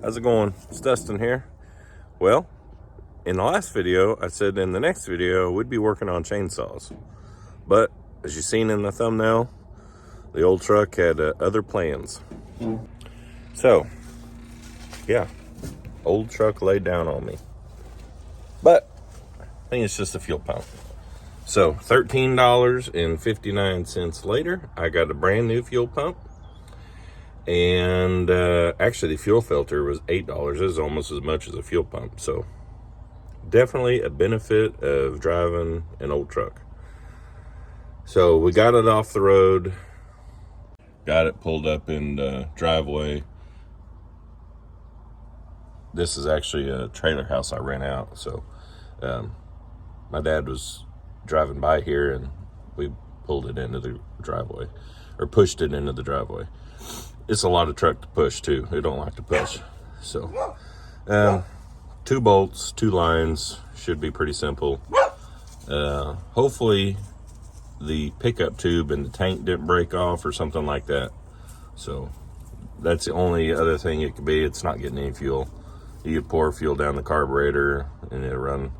How's it going? It's Dustin here. Well, in the last video, I said in the next video we'd be working on chainsaws. But as you seen in the thumbnail, the old truck had other plans. So, yeah, old truck laid down on me. But I think it's just a fuel pump. So $13.59 later, I got a brand new fuel pump. And actually the fuel filter was $8. It was almost as much as a fuel pump. So definitely a benefit of driving an old truck. So we got it off the road, got it pulled up in the driveway. This is actually a trailer house I rent out. So my dad was driving by here and we pulled it into the driveway, or pushed it into the driveway. It's a lot of truck to push too. They don't like to push. So 2 bolts, 2 lines, should be pretty simple. Hopefully the pickup tube and the tank didn't break off or something like that. So that's the only other thing it could be. It's not getting any fuel. You pour fuel down the carburetor and it'll run.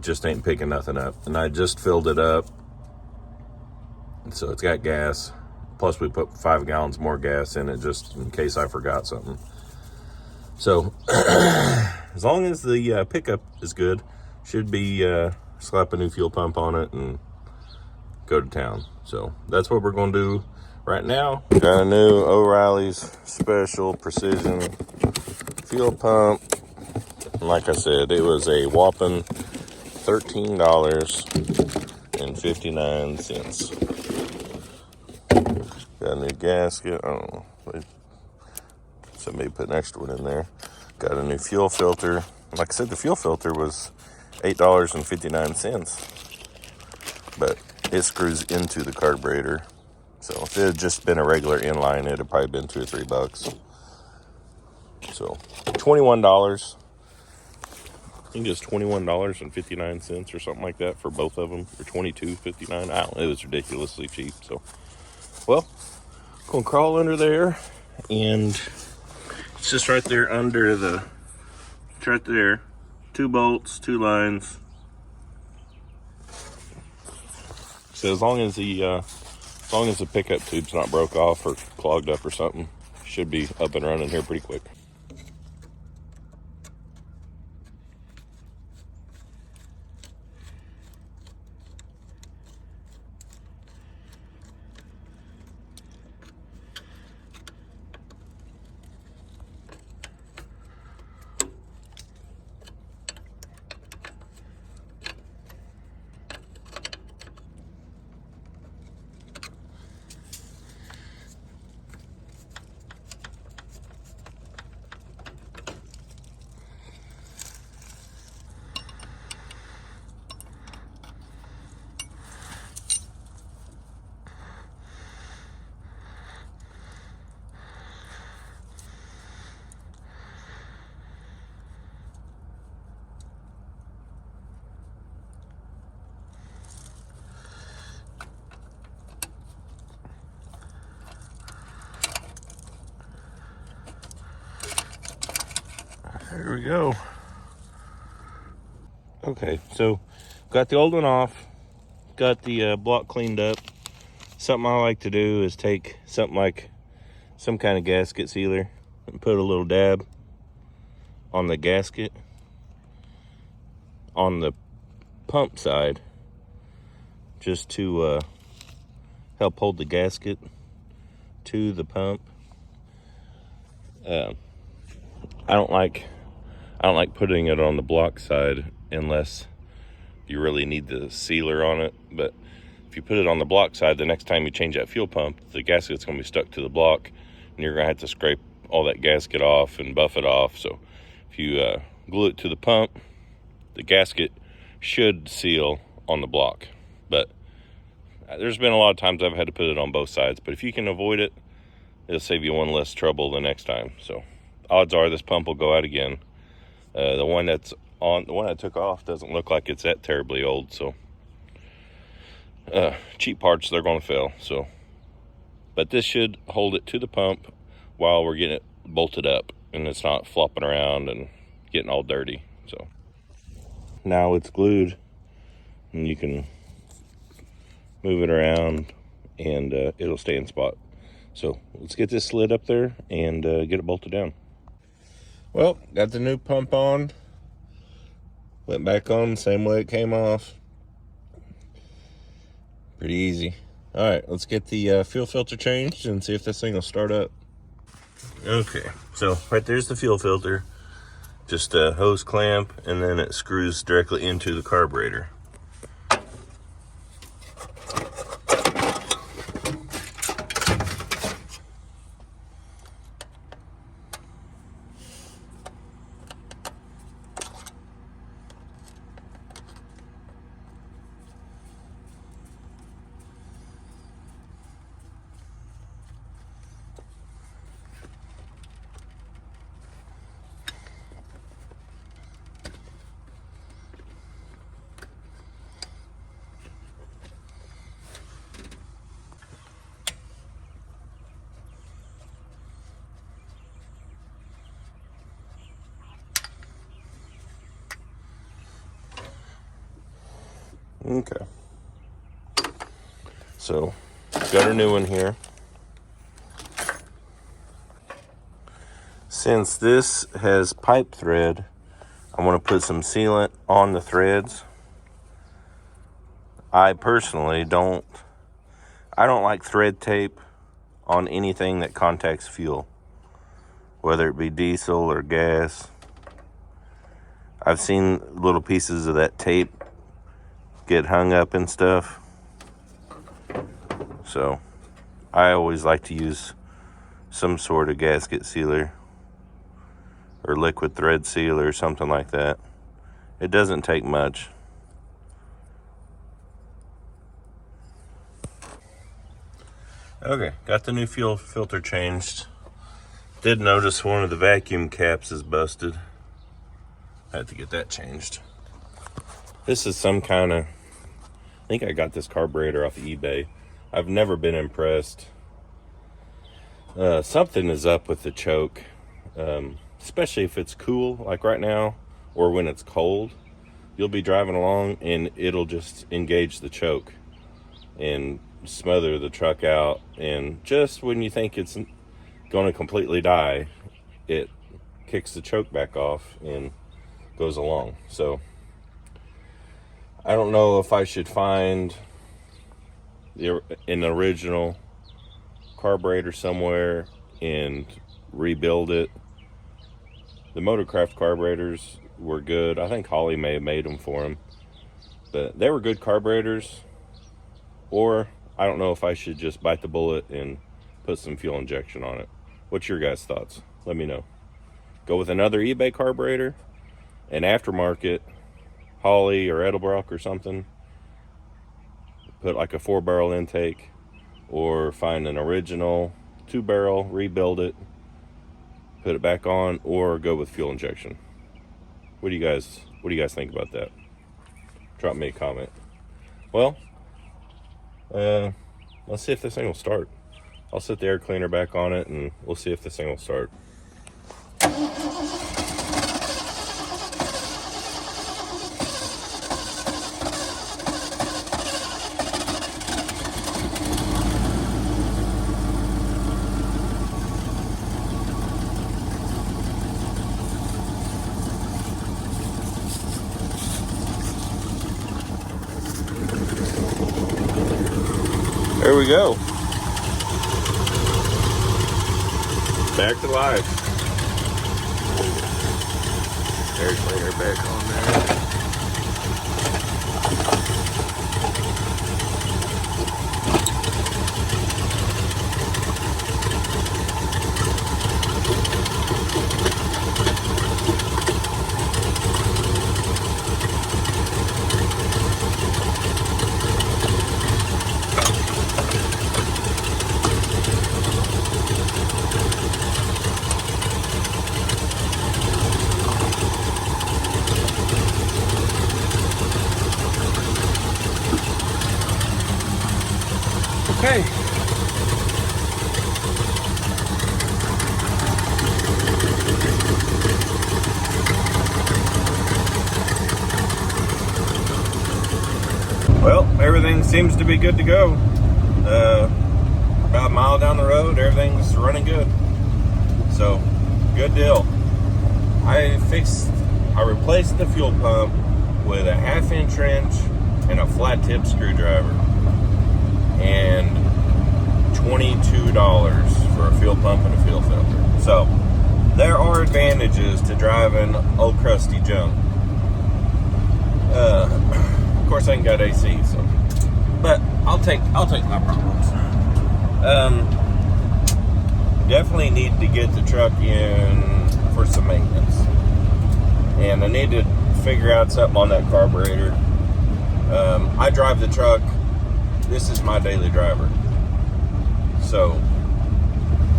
Just ain't picking nothing up. And I just filled it up. So it's got gas. Plus we put 5 gallons more gas in it just in case I forgot something. So as long as the pickup is good, should be slap a new fuel pump on it and go to town. So that's what we're going to do right now. Got a new O'Reilly's Special Precision fuel pump. And like I said, it was a whopping $13.59. Got a new gasket. I don't know. Somebody put an extra one in there. Got a new fuel filter. Like I said, the fuel filter was $8.59, but it screws into the carburetor. So if it had just been a regular inline, it'd have probably been $2 or $3. So $21. I think it was $21.59 or something like that for both of them, or $22.59. I don't know. It was ridiculously cheap. So, well, gonna crawl under there, and it's just right there under the. It's right there. 2 bolts, 2 lines. So as long as the pickup tube's not broke off or clogged up or something, should be up and running here pretty quick. There we go. Okay, so got the old one off, got the block cleaned up. Something I like to do is take something like some kind of gasket sealer and put a little dab on the gasket on the pump side, just to help hold the gasket to the pump. I don't like putting it on the block side unless you really need the sealer on it. But if you put it on the block side, the next time you change that fuel pump, the gasket's going to be stuck to the block, and you're going to have to scrape all that gasket off and buff it off. So if you glue it to the pump, the gasket should seal on the block. But there's been a lot of times I've had to put it on both sides. But if you can avoid it, it'll save you one less trouble the next time. So odds are this pump will go out again. The one I took off doesn't look like it's that terribly old. So cheap parts, they're going to fail. So, but this should hold it to the pump while we're getting it bolted up. and it's not flopping around and getting all dirty. So now it's glued, and you can move it around and it'll stay in spot. So let's get this slid up there and get it bolted down. Well, got the new pump on, went back on the same way it came off. Pretty easy. All right, let's get the fuel filter changed and see if this thing will start up. Okay, so right there's the fuel filter. Just a hose clamp, and then it screws directly into the carburetor. Okay, so got a new one here. Since this has pipe thread, I want to put some sealant on the threads. I personally don't like thread tape on anything that contacts fuel, whether it be diesel or gas. I've seen little pieces of that tape get hung up and stuff. So I always like to use some sort of gasket sealer or liquid thread sealer or something like that. It doesn't take much. Okay, got the new fuel filter changed. Did notice one of the vacuum caps is busted. I had to get that changed. This is some kind of, I think I got this carburetor off of eBay. I've never been impressed. Something is up with the choke, especially if it's cool, like right now, or when it's cold. You'll be driving along and it'll just engage the choke and smother the truck out. And just when you think it's going to completely die, it kicks the choke back off and goes along. So I don't know if I should find an original carburetor somewhere and rebuild it. The Motorcraft carburetors were good. I think Holley may have made them for him, but they were good carburetors. Or I don't know if I should just bite the bullet and put some fuel injection on it. What's your guys' thoughts? Let me know. Go with another eBay carburetor, an aftermarket Holley or Edelbrock or something, put like a 4-barrel intake, or find an original 2-barrel, rebuild it, put it back on, or go with fuel injection. What do you guys think about that? Drop me a comment. Well, let's see if this thing will start. I'll set the air cleaner back on it and we'll see if this thing will start. There we go. Back to life. Air cleaner back on there. everything seems to be good to go. About a mile down the road, everything's running good. So, good deal. I replaced the fuel pump with a 1/2-inch wrench and a flat tip screwdriver. And $22 for a fuel pump and a fuel filter. So, there are advantages to driving old crusty junk. Of course, I ain't got AC, so, but I'll take my problems. Definitely need to get the truck in for some maintenance, and I need to figure out something on that carburetor. I drive the truck. This is my daily driver, so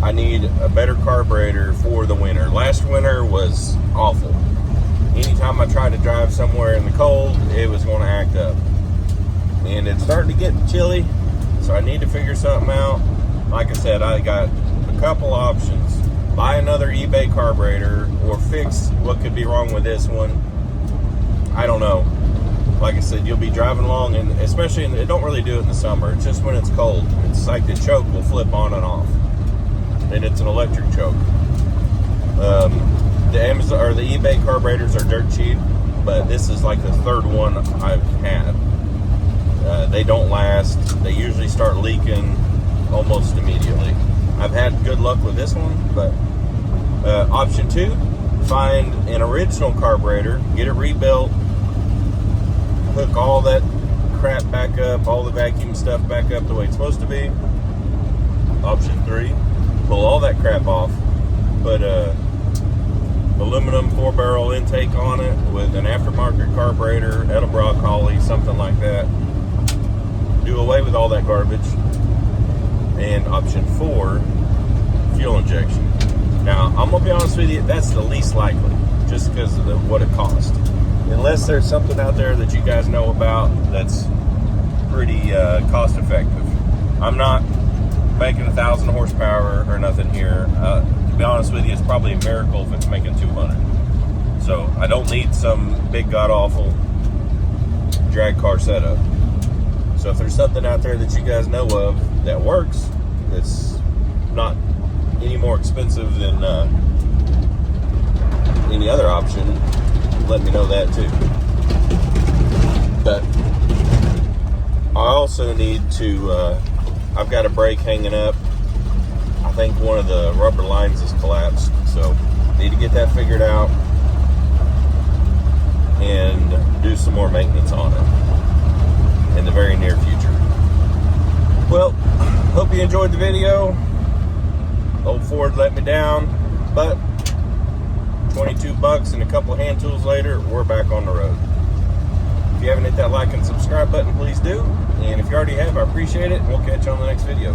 I need a better carburetor for the winter. Last winter was awful. Anytime I tried to drive somewhere in the cold, it was going to act up. And it's starting to get chilly, so I need to figure something out. Like I said, I got a couple options. Buy another eBay carburetor or fix what could be wrong with this one. I don't know. Like I said, you'll be driving along, and especially, it don't really do it in the summer. It's just when it's cold. It's like the choke will flip on and off. And it's an electric choke. The Amazon or the eBay carburetors are dirt cheap, but this is like the third one I've had. They don't last. They usually start leaking almost immediately. I've had good luck with this one, but option 2, find an original carburetor, get it rebuilt, hook all that crap back up, all the vacuum stuff back up the way it's supposed to be. Option 3, pull all that crap off, put a aluminum 4-barrel intake on it with an aftermarket carburetor, Edelbrock, Holley, something like that. Do away with all that garbage. And option 4, fuel injection. Now, I'm going to be honest with you, that's the least likely, just because of what it costs. Unless there's something out there that you guys know about that's pretty cost effective. I'm not making 1,000 horsepower or nothing here. To be honest with you, it's probably a miracle if it's making 200. So I don't need some big god-awful drag car setup. So if there's something out there that you guys know of that works, that's not any more expensive than any other option, let me know that too. But I also need to, I've got a brake hanging up. I think one of the rubber lines has collapsed, so need to get that figured out and do some more maintenance on it in the very near future. Well, hope you enjoyed the video. Old Ford let me down, but $22 and a couple of hand tools later, we're back on the road. If you haven't hit that like and subscribe button, please do. And if you already have, I appreciate it. And we'll catch you on the next video.